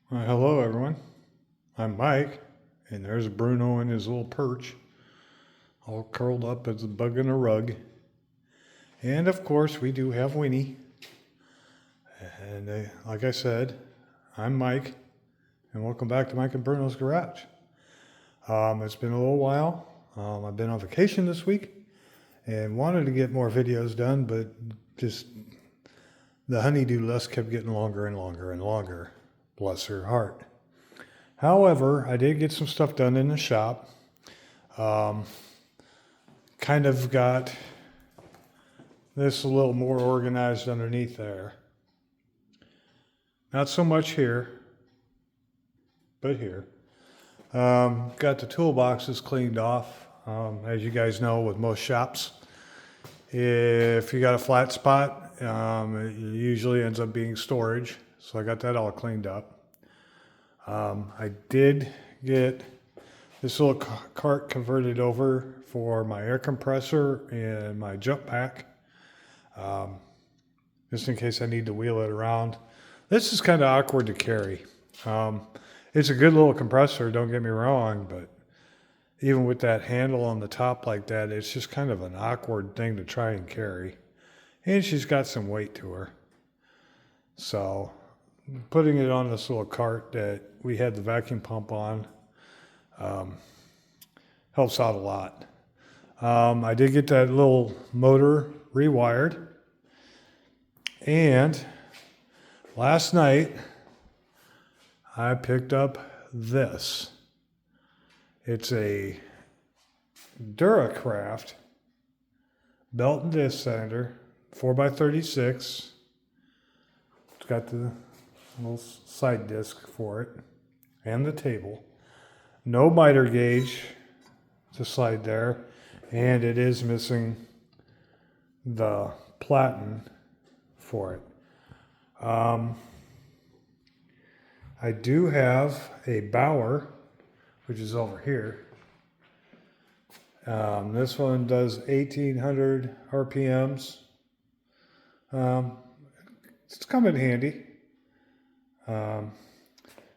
Hello, everyone. I'm Mike, and there's Bruno in his little perch, all curled up as a bug in a rug. And of course, we do have Winnie. And like I said, I'm Mike, and welcome back to Mike and Bruno's Garage. It's been a little while. I've been on vacation this week and wanted to get more videos done, but just the honeydew list kept getting longer and longer and longer. Bless her heart. However, I did get some stuff done in the shop. Kind of got this a little more organized underneath there. Not so much here, but here. Got the toolboxes cleaned off. As you guys know, with most shops, if you got a flat spot, it usually ends up being storage. So I got that all cleaned up. I did get this little cart converted over for my air compressor and my jump pack, just in case I need to wheel it around. This is kind of awkward to carry. It's a good little compressor, don't get me wrong, but even with that handle on the top like that, it's just kind of an awkward thing to try and carry. And she's got some weight to her. So putting it on this little cart that we had the vacuum pump on helps out a lot. I did get that little motor rewired. And last night, I picked up this. It's a Duracraft belt and disc sander, 4x36. It's got the little side disc for it and the table. No miter gauge to slide there, and it is missing the platen for it. I do have a Bauer, which is over here. This one does 1800 RPMs. It's come in handy.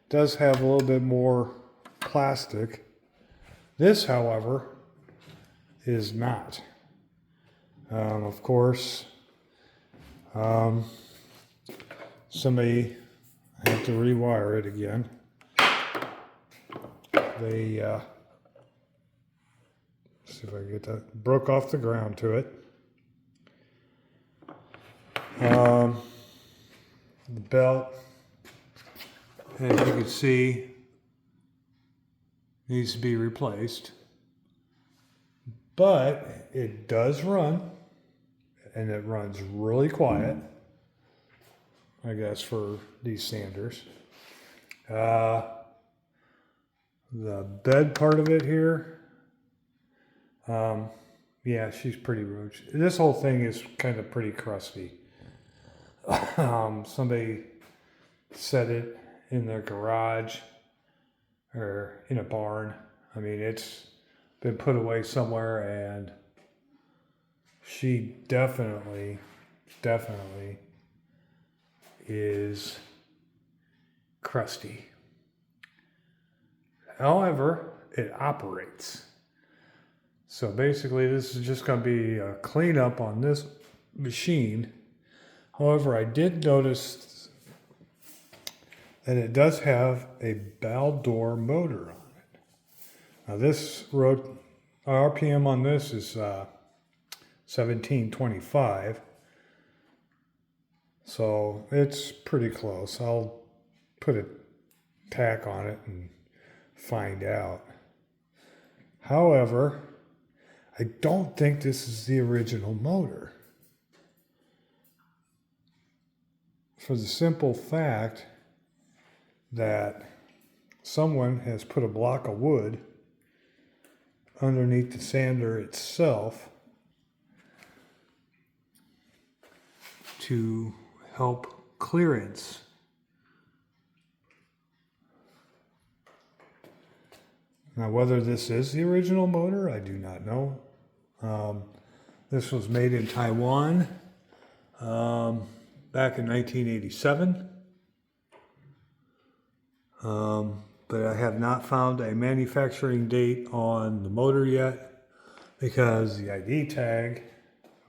Does have a little bit more plastic. This, however, is not. Of course, somebody had to rewire it again. They, see if I can get that, broke off the ground to it. The belt, as you can see, needs to be replaced. But it does run, and it runs really quiet, I guess, for these sanders. The bed part of it here, yeah, she's pretty roach. This whole thing is kind of pretty crusty. Somebody set it in their garage or in a barn. I mean, it's been put away somewhere, and she definitely is crusty. However, it operates. So basically, this is just going to be a cleanup on this machine. However, I did notice that it does have a Baldor motor on it. Now this RPM on this is 1725. So it's pretty close. I'll put a tack on it and find out. However, I don't think this is the original motor. For the simple fact that someone has put a block of wood underneath the sander itself to help clearance. Now, whether this is the original motor, I do not know. This was made in Taiwan back in 1987. But I have not found a manufacturing date on the motor yet because the ID tag,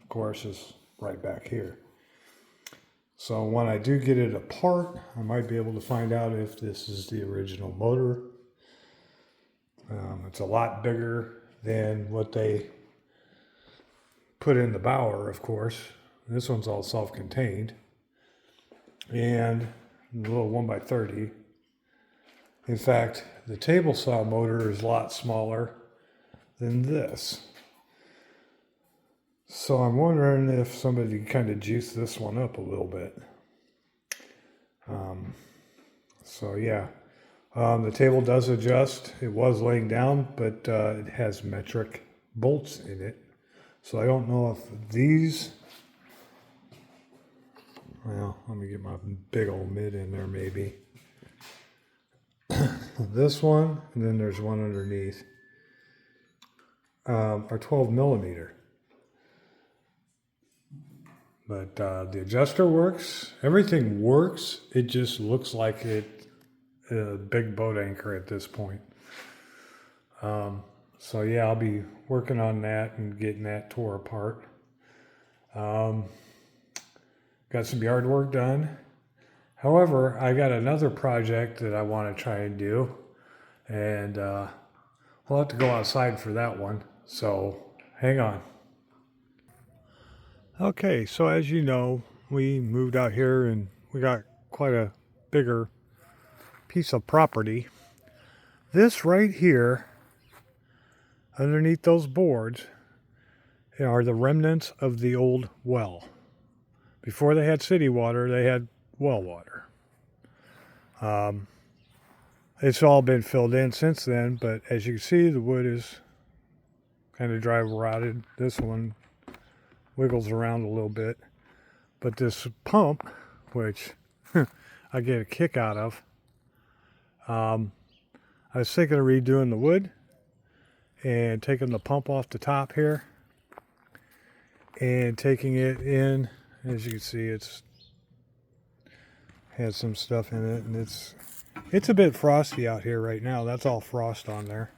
of course, is right back here. So when I do get it apart, I might be able to find out if this is the original motor. It's a lot bigger than what they put in the Bauer, of course. This one's all self-contained. And a little 1x30. In fact, the table saw motor is a lot smaller than this. So I'm wondering if somebody kind of juiced this one up a little bit. So yeah, the table does adjust. It was laying down, but it has metric bolts in it. So I don't know if these, well, let me get my big old mid in there maybe. This one, and then there's one underneath, are 12 millimeter. But the adjuster works. Everything works. It just looks like a big boat anchor at this point. So yeah, I'll be working on that and getting that tore apart. Got some yard work done. However, I got another project that I want to try and do. And we'll have to go outside for that one. So hang on. Okay, so as you know, we moved out here and we got quite a bigger piece of property. This right here, underneath those boards, are the remnants of the old well. Before they had city water, they had well water. It's all been filled in since then, but as you can see, the wood is kind of dry rotted. This one wiggles around a little bit, but this pump, which I get a kick out of, I was thinking of redoing the wood and taking the pump off the top here and taking it in. As you can see, it's has some stuff in it, and it's a bit frosty out here right now. That's all frost on there.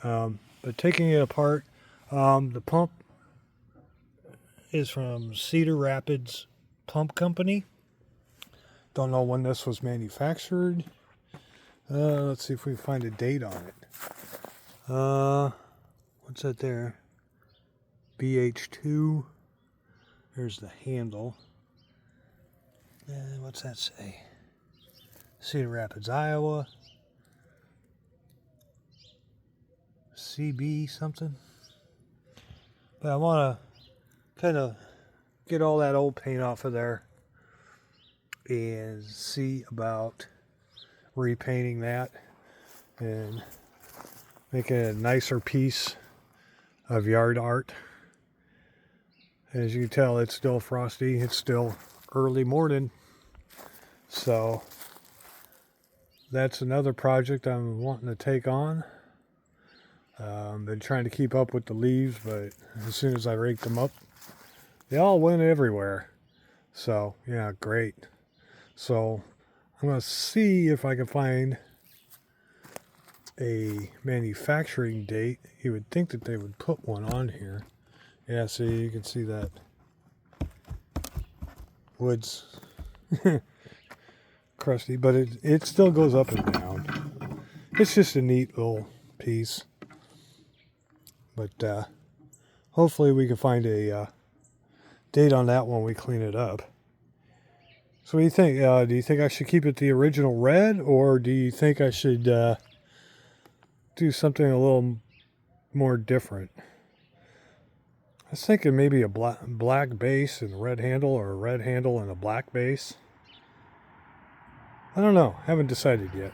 But taking it apart, the pump is from Cedar Rapids Pump Company. Don't know when this was manufactured. Let's see if we can find a date on it. What's that there? BH2. There's the handle. What's that say? Cedar Rapids, Iowa. CB something. But I want to kind of get all that old paint off of there and see about repainting that and making a nicer piece of yard art. As you can tell, it's still frosty. It's still early morning. So that's another project I'm wanting to take on. Been trying to keep up with the leaves, but as soon as I raked them up, they all went everywhere. So yeah, great. So I'm going to see if I can find a manufacturing date. You would think that they would put one on here. Yeah, see, you can see that wood's crusty, but it still goes up and down. It's just a neat little piece. But hopefully we can find a date on that when we clean it up. So what do you think? Do you think I should keep it the original red, or do you think I should do something a little more different? I was thinking maybe a black base and a red handle, or a red handle and a black base. I don't know. Haven't decided yet.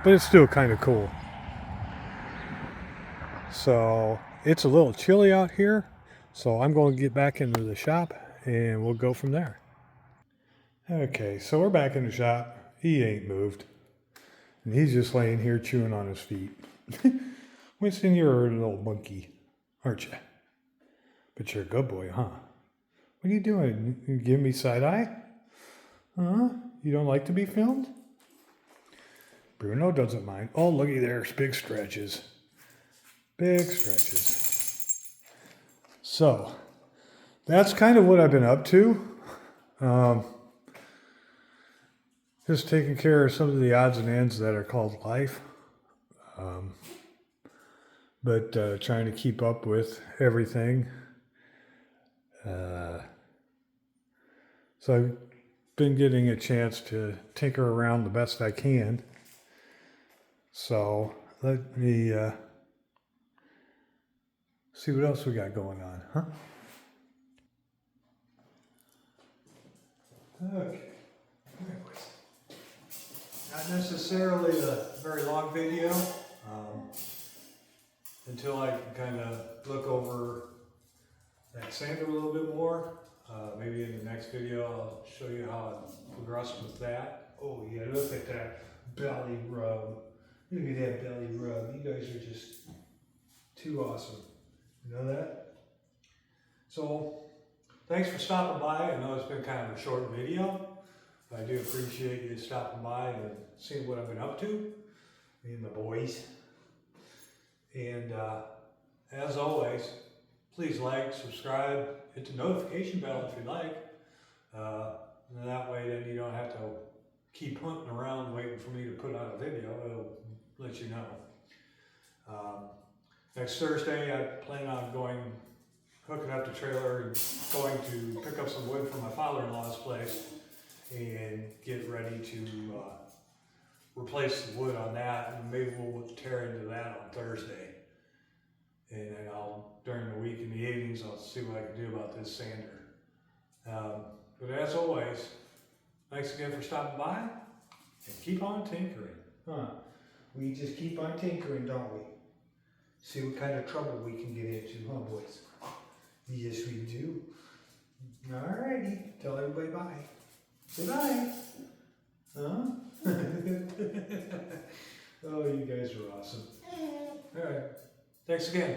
But it's still kind of cool. So it's a little chilly out here. So I'm going to get back into the shop and we'll go from there. Okay, so we're back in the shop. He ain't moved. And he's just laying here chewing on his feet. Winston, you're a little monkey, aren't you? But you're a good boy, huh? What are you doing? You giving me side eye? Huh? You don't like to be filmed? Bruno doesn't mind. Oh, looky there, big stretches. Big stretches. So, that's kind of what I've been up to. Just taking care of some of the odds and ends that are called life. But trying to keep up with everything. So I've been getting a chance to tinker around the best I can. So let me see what else we got going on, huh? Okay. Not necessarily a very long video, until I can kind of look over that sander a little bit more. Maybe in the next video I'll show you how I progress with that. Oh yeah, look at that belly rub. Look at that belly rub. You guys are just too awesome. You know that? So, thanks for stopping by. I know it's been kind of a short video, but I do appreciate you stopping by and seeing what I've been up to, me and the boys. And as always, please like, subscribe, hit the notification bell if you like. And that way then you don't have to keep hunting around waiting for me to put out a video. It'll let you know. Next Thursday I plan on hooking up the trailer and going to pick up some wood from my father-in-law's place and get ready to replace the wood on that, and maybe we'll tear into that on Thursday. And then during the week in the evenings, I'll see what I can do about this sander. But as always, thanks again for stopping by, and keep on tinkering. Huh? We just keep on tinkering, don't we? See what kind of trouble we can get into, huh, boys? Yes, we do. Alrighty, tell everybody bye. Say bye. Huh? Oh, you guys are awesome. All right. Thanks again.